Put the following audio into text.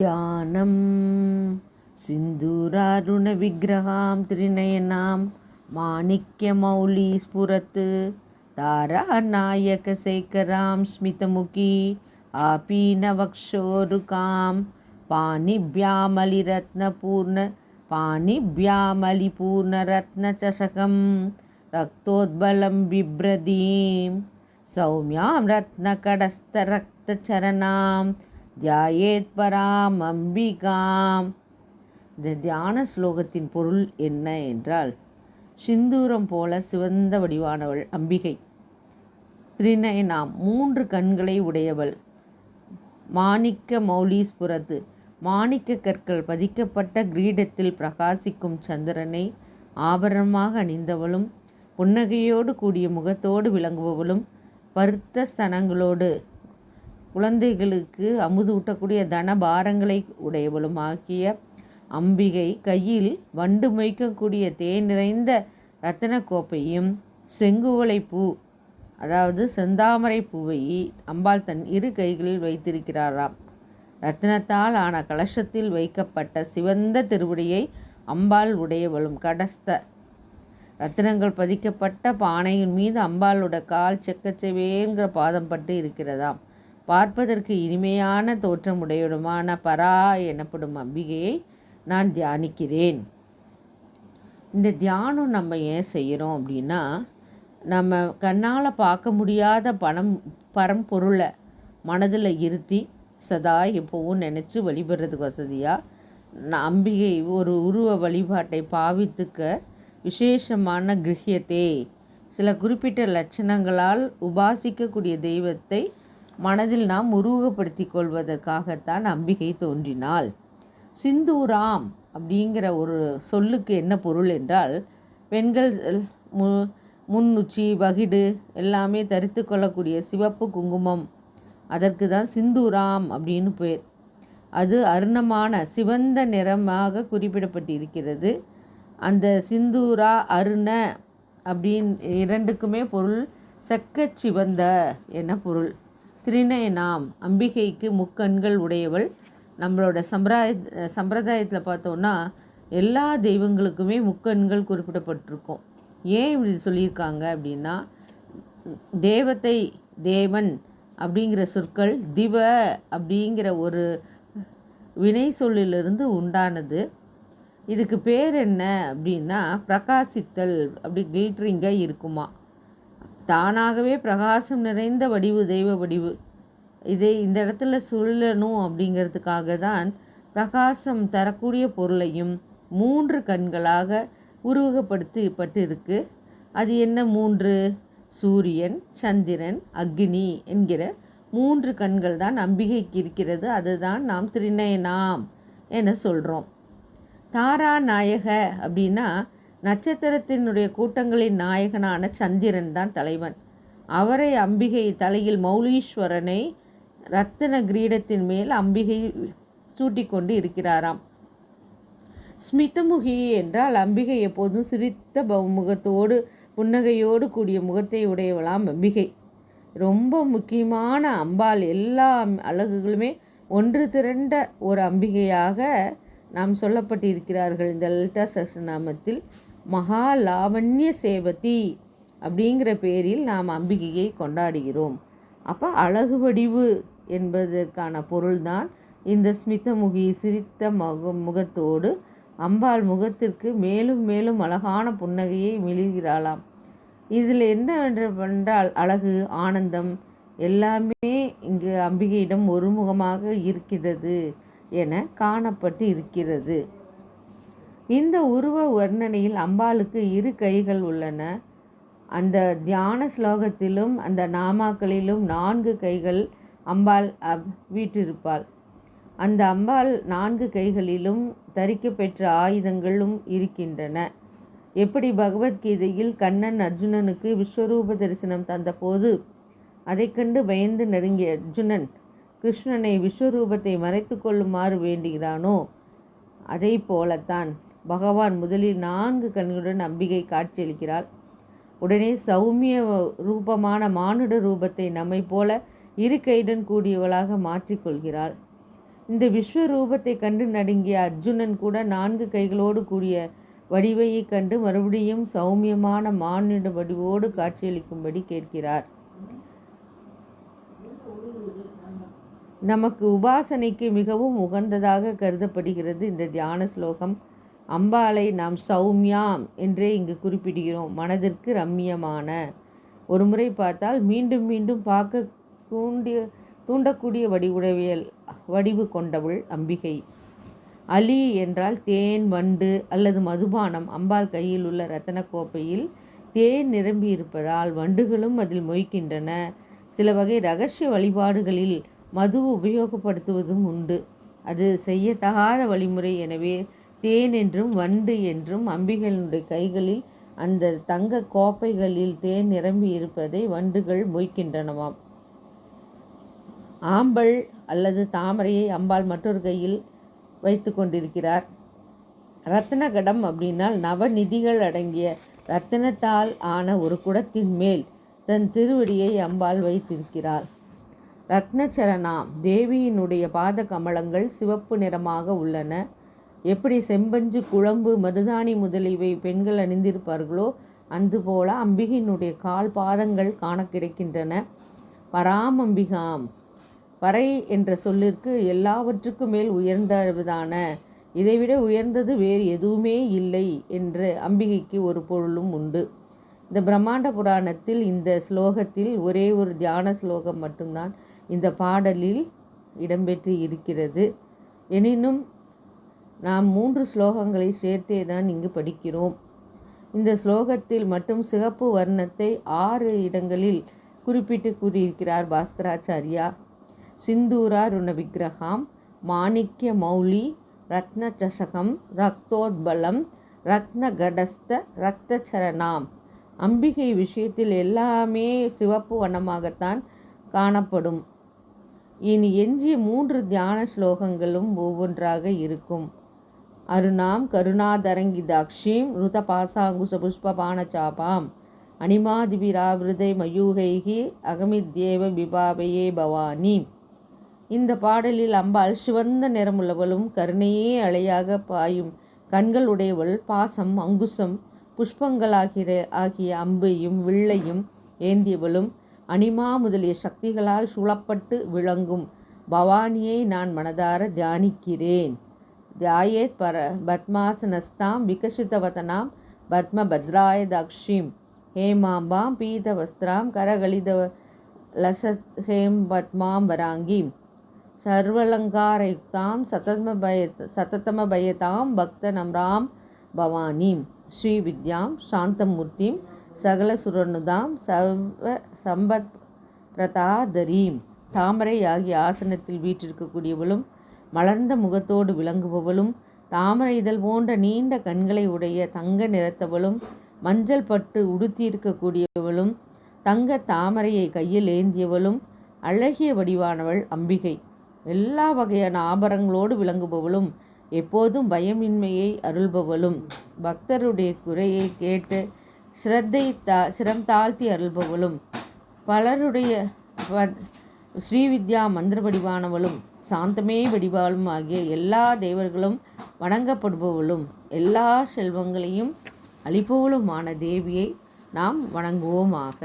ध्यानं सिन्दूरारुणविग्रहां त्रिनयनां माणिक्यमौलिस्फुरत् तारानायकशेखरां स्मितमुखी आपीनवक्षोरुकां पाणिभ्यामलिपूर्णरत्नचषकं रक्तोद्बलं बिभ्रतीं सौम्यां रत्नकडस्थरक्तचरणां தியாயேத் பராம் அம்பிகாம். இந்த தியான ஸ்லோகத்தின் பொருள் என்ன என்றால், சிந்தூரம் போல சிவந்த வடிவானவள் அம்பிகை, திரிநயனாம் 3 கண்களை உடையவள், மாணிக்க மௌலீஸ்புரத்து மாணிக்க கற்கள் பதிக்கப்பட்ட கிரீடத்தில் பிரகாசிக்கும் சந்திரனை ஆபரணமாக அணிந்தவளும், புன்னகையோடு கூடிய முகத்தோடு விளங்குபவளும், பருத்த ஸ்தனங்களோடு குழந்தைகளுக்கு அமுது ஊட்டக்கூடிய தனபாரங்களை உடையவளும் ஆகிய அம்பிகை கையில் வண்டு மொய்க்கக்கூடிய தேன் நிறைந்த இரத்தன கோப்பையும் செங்குவளை பூ, அதாவது செந்தாமரை பூவை அம்பாள் தன் 2 கைகளில் வைத்திருக்கிறாராம். இரத்தினத்தால் ஆன கலசத்தில் வைக்கப்பட்ட சிவந்த திருவடியை அம்பாள் உடையவளும், கடஸ்த இரத்தினங்கள் பதிக்கப்பட்ட பானையின் மீது அம்பாளோட கால் செக்கச்செவேங்கிற பாதம் பட்டு இருக்கிறதாம். பார்ப்பதற்கு இனிமையான தோற்றமுடையவளுமான பரா எனப்படும் அம்பிகையை நான் தியானிக்கிறேன். இந்த தியானம் நம்ம ஏன் செய்கிறோம் அப்படின்னா, நம்ம கண்ணால் பார்க்க முடியாத பரம்பொருளை மனதில் இருத்தி சதா எப்போவும் நினச்சி வழிபடுறதுக்கு வசதியாக அம்பிகை ஒரு உருவ வழிபாட்டை பாவித்துக்க விசேஷமான கிரகியத்தே, சில குறிப்பிட்ட லட்சணங்களால் உபாசிக்கக்கூடிய தெய்வத்தை மனதில் நாம் உருவகப்படுத்தி கொள்வதற்காகத்தான் அம்பிகை தோன்றினாள். சிந்தூராம் அப்படிங்கிற ஒரு சொல்லுக்கு என்ன பொருள் என்றால், பெண்கள் முன்னுச்சி வகிடு எல்லாமே தரித்து கொள்ளக்கூடிய சிவப்பு குங்குமம், அதற்கு தான் சிந்தூராம் அப்படின்னு பேர். அது அருணமான சிவந்த நிறமாக குறிப்பிடப்பட்டிருக்கிறது. அந்த சிந்தூரா அருண அப்படின் 2க்குமே பொருள் செக்கச் சிவந்த என பொருள். திரிநயனாம் அம்பிகைக்கு முக்கண்கள் உடையவள். நம்மளோட சம்பிரதாயத்தில் பார்த்தோன்னா எல்லா தெய்வங்களுக்குமே முக்கண்கள் குறிப்பிடப்பட்டிருக்கும். ஏன் இப்படி சொல்லியிருக்காங்க அப்படின்னா, தேவத்தை தேவன் அப்படிங்கிற சொற்கள் திவ அப்படிங்கிற ஒரு வினை சொல்லிலிருந்து உண்டானது. இதுக்கு பேர் என்ன அப்படின்னா பிரகாசித்தல், அப்படி கில்ட்ரிங்காக இருக்குமா, தானாகவே பிரகாசம் நிறைந்த வடிவு, தெய்வ வடிவு. இதை இந்த இடத்துல சொல்லணும் அப்படிங்கிறதுக்காக தான் பிரகாசம் தரக்கூடிய பொருளையும் 3 கண்களாக உருவகப்படுத்தப்பட்டு இருக்கு. அது என்ன 3? சூரியன், சந்திரன், அக்னி என்கிற 3 கண்கள் தான் அம்பிகைக்கு இருக்கிறது. அதுதான் நாம் திரிநயனாம் என சொல்கிறோம். தாரா நாயக அப்படின்னா நட்சத்திரத்தினுடைய கூட்டங்களின் நாயகனான சந்திரன் தான் தலைவன். அவரை அம்பிகை தலையில் மௌலீஸ்வரனை இரத்தின கிரீடத்தின் மேல் அம்பிகை சூட்டிக்கொண்டு இருக்கிறாராம். ஸ்மிதமுகி என்றால் அம்பிகை எப்போதும் சிரித்த முகத்தோடு புன்னகையோடு கூடிய முகத்தை உடையவளாம் அம்பிகை. ரொம்ப முக்கியமான அம்பாள் எல்லா அழகுகளுமே ஒன்று திரண்ட ஒரு அம்பிகையாக நாம் சொல்லப்பட்டிருக்கிறார்கள். இந்த லலிதா சஹஸ்ரநாமத்தில் மகாலாவண்ய சேவதி அப்படிங்கிற பேரில் நாம் அம்பிகையை கொண்டாடுகிறோம். அப்போ அழகு வடிவு என்பதற்கான பொருள்தான் இந்த ஸ்மிதமுகி, சிரித்த முகத்தோடு அம்பாள் முகத்திற்கு மேலும் மேலும் அழகான புன்னகையை மிளிர்கிறாளாம். இதில் என்னவென்றால் அழகு, ஆனந்தம் எல்லாமே இங்கு அம்பிகையிடம் ஒருமுகமாக இருக்கிறது என காணப்பட்டு இருக்கிறது. இந்த உருவ வர்ணனையில் அம்பாளுக்கு 2 கைகள் உள்ளன. அந்த தியான ஸ்லோகத்திலும் அந்த நாமாக்களிலும் 4 கைகள் அம்பாள் வீற்றிருப்பாள். அந்த அம்பாள் 4 கைகளிலும் தரிக்கப்பெற்ற ஆயுதங்களும் இருக்கின்றன. எப்படி பகவத்கீதையில் கண்ணன் அர்ஜுனனுக்கு விஸ்வரூப தரிசனம் தந்தபோது அதை கண்டு பயந்து நெருங்கிய அர்ஜுனன் கிருஷ்ணனை விஸ்வரூபத்தை மறைத்து கொள்ளுமாறு வேண்டுகிறானோ, அதை போலத்தான் பகவான் முதலில் 4 கண்களுடன் அம்பிகை காட்சியளிக்கிறாள். உடனே சௌமிய ரூபமான மானுட ரூபத்தை நம்மை போல 2 கையுடன் கூடியவளாக மாற்றிக்கொள்கிறாள். இந்த விஸ்வரூபத்தை கண்டு நடுங்கிய அர்ஜுனன் கூட 4 கைகளோடு கூடிய வடிவையை கண்டு மறுபடியும் சௌமியமான மானிட வடிவோடு காட்சியளிக்கும்படி கேட்கிறார். நமக்கு உபாசனைக்கு மிகவும் உகந்ததாக கருதப்படுகிறது இந்த தியான ஸ்லோகம். அம்பாளை நாம் சௌமியாம் என்றே இங்கு குறிப்பிடுகிறோம். மனதிற்கு ரம்மியமான. ஒரு முறை பார்த்தால் மீண்டும் மீண்டும் பார்க்க தூண்டக்கூடிய வடிவு கொண்டவள் அம்பிகை. அலி என்றால் தேன், வண்டு அல்லது மதுபானம். அம்பாள் கையில் உள்ள இரத்தன கோப்பையில் தேன் நிரம்பி இருப்பதால் வண்டுகளும் அதில் மொய்க்கின்றன. சில வகை இரகசிய வழிபாடுகளில் மது உபயோகப்படுத்துவதும் உண்டு. அது செய்யத்தகாத வழிமுறை. எனவே தேன் என்றும் வண்டு என்றும் அம்பிகையினுடைய கைகளில் அந்த தங்க கோப்பைகளில் தேன் நிரம்பி இருப்பதை வண்டுகள் மொய்க்கின்றனவாம். ஆம்பல் அல்லது தாமரையை அம்பாள் மற்றொரு கையில் வைத்து கொண்டிருக்கிறார். ரத்னகடம் அப்படின்னால் நவநிதிகள் அடங்கிய ரத்தினத்தால் ஆன ஒரு குடத்தின் மேல் தன் திருவடியை அம்பாள் வைத்திருக்கிறாள். ரத்னச்சரணாம். தேவியினுடைய பாத கமலங்கள் சிவப்பு நிறமாக உள்ளன. எப்படி செம்பஞ்சு, குழம்பு, மருதாணி முதலியவை பெண்கள் அணிந்திருப்பார்களோ அதுபோல அம்பிகையினுடைய கால் பாதங்கள் காண கிடைக்கின்றன. பராமம்பிகாம். பறை என்ற சொல்லிற்கு எல்லாவற்றுக்கும் மேல் உயர்ந்ததான, இதைவிட உயர்ந்தது வேறு எதுவுமே இல்லை என்று அம்பிகைக்கு ஒரு பொருளும் உண்டு. இந்த பிரம்மாண்ட புராணத்தில் இந்த ஸ்லோகத்தில் ஒரே ஒரு தியான ஸ்லோகம் மட்டும்தான் இந்த பாடலில் இடம்பெற்று இருக்கிறது. எனினும் நாம் 3 ஸ்லோகங்களை சேர்த்தே தான் இங்கு படிக்கிறோம். இந்த ஸ்லோகத்தில் மட்டும் சிகப்பு வர்ணத்தை 6 இடங்களில் குறிப்பிட்டு கூறியிருக்கிறார் பாஸ்கராச்சாரியா. சிந்தூரா ருண விக்கிரகாம், மாணிக்ய மௌலி, ரத்ன சசகம், ரக்தோத்பலம், ரத்னகடஸ்த ரக்தச்சரணாம். அம்பிகை விஷயத்தில் எல்லாமே சிவப்பு வண்ணமாகத்தான் காணப்படும். இனி எஞ்சிய 3 தியான ஸ்லோகங்களும் ஒவ்வொன்றாக இருக்கும். அருணாம் கருணாதரங்கிதாக்ஷீம் ருதபாசாங்குச புஷ்பபானச்சாபாம் அனிமாதிபிராவிருதை மயூகைகி அகமித்யேவ பிபாபையே பவானி. இந்த பாடலில் அம்பாள் சிவந்த நிறமுள்ளவளும் கருணையே அலையாக பாயும் கண்கள் உடையவள், பாசம், அங்குசம், ஆகிய அம்பையும் வில்லையும் ஏந்தியவளும், அனிமா முதலிய சக்திகளால் சூழப்பட்டு விளங்கும் பவானியை நான் மனதார தியானிக்கிறேன். தியாயேத் பத்மாசனஸ்தாம் விகசிதவதனாம் பத்மபத்ராய தாக்ஷீம் ஹேமாம்பாம் பீதவஸ்திராம் கரகலித லசஹேம் பத்மாம் வராங்கீம் சர்வலங்காரயுக்தாம் சததமபயதாம் பக்த நம்ராம் பவானீம் ஸ்ரீ வித்யாம் சாந்தமூர்த்திம் சகல சுரனுதாம் சம்பத் பிரதாதரீம். தாமரை ஆகிய ஆசனத்தில் வீற்றிருக்கக்கூடியவளும், மலர்ந்த முகத்தோடு விளங்குபவளும், தாமரை இதழ் போன்ற நீண்ட கண்களை உடைய தங்க நிறத்தவளும், மஞ்சள் பட்டு உடுத்தியிருக்கக்கூடியவளும், தங்க தாமரையை கையில் ஏந்தியவளும், அழகிய வடிவானவள் அம்பிகை. எல்லா வகையான ஆபரணங்களோடு விளங்குபவளும், எப்போதும் பயமின்மையை அருள்பவளும், பக்தருடைய குறையை கேட்டு சிரம் தாழ்த்தி அருள்பவளும், பலருடைய ஸ்ரீவித்யா மந்திர வடிவானவளும், சாந்தமே வடிவாலும் ஆகிய எல்லா தேவர்களும் வணங்கப்படுபவளும், எல்லா செல்வங்களையும் அளிப்பவளுமான தேவியை நாம் வணங்குவோமாக.